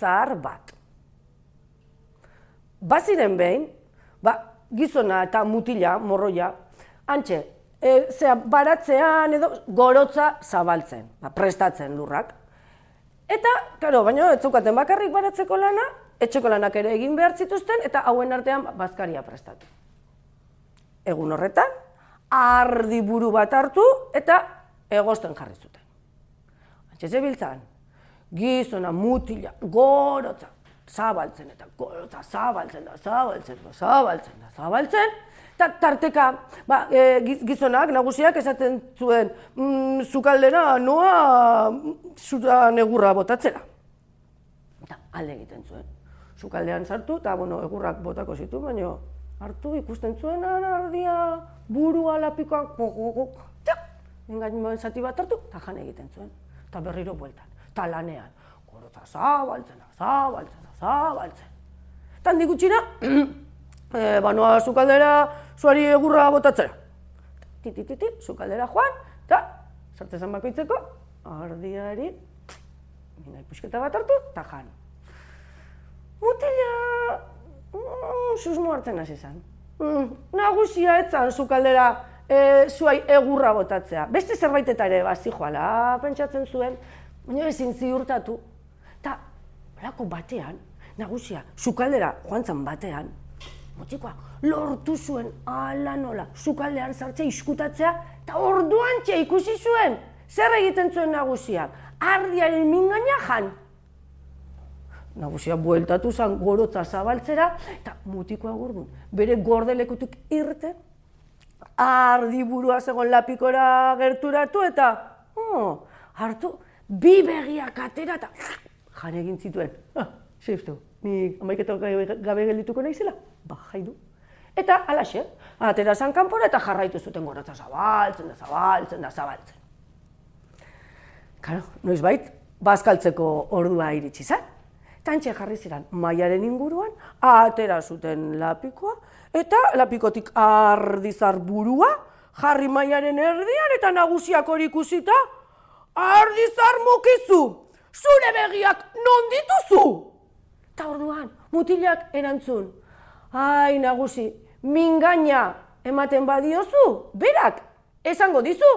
zahar bat. Baziren behin, gizona eta mutila, morroia, hantxe, baratzean edo gorotza zabaltzen, prestatzen lurrak. Eta, karo, baina ez zeukaten bakarrik baratzeko lana, etxeko lanak ere egin behar zituzten, eta hauen artean bazkaria prestatu. Egun horretan, ardi buru bat hartu eta egosten jarri zuten. Hantxe zebiltzan, gizona, mutila, gorotza, zabaltzen eta gorotza zabaltzen da, zabaltzen, eta tarteka gizonak, nagusiak esaten zuen sukaldera noa zuta negurra botatzera. Eta alde egiten zuen. Sukaldean sartu eta egurrak botako zitu, baina hartu ikusten zuen ardia burua lapikoan, engain zati bat hartu, eta jan egiten zuen. Eta berriro bueltan, eta lanean, gorotza zabaltzen. Eta handik gutxira, banoa sukaldera zuari egurra botatzera. Titi, sukaldera joan, eta sartzezan bakoitzeko, ardiari, mingai pusketa bat hartu, eta jan. Mutila, susmo hartzen hasi zen. Nagusia etzan sukaldera zuai egurra botatzea. Beste zerbaitetara ere bazijoala pentsatzen zuen, baina ezin ziurtatu. Eta, balako batean, nagusia, sukaldera joan zen batean, mutikoa, lortu zuen ala nola, sukaldean sartzea iskutatzea, eta orduan ikusi zuen. Zer egiten zuen nagusiak? Ardiaren mingaina jan. Nagusia bueltatu zen gorotza zabaltzera, eta mutikoa gordun, bere gordelekutik irten, ardi burua zegoen lapikora gerturatu, eta hartu, bi begiak atera, eta jan egin zituen. Zer uste, nik amaiketak gabe geldituko nahizela? Jaidu. Eta alaxe, atera zan kanpora eta jarraitu zuten gorotza zabaltzen. Karo, noizbait, bazkaltzeko ordua iritsi zen. Tantxe jarri ziren mailaren inguruan, atera zuten lapikoa, eta lapikotik ardizar burua, jarri mailaren erdian, eta nagusiak hori ikusita, ardizar mukizu, zure begiak non dituzu? Eta orduan, mutilak erantzun, ai nagusi, mingaina ematen badiozu, berak, esango dizu,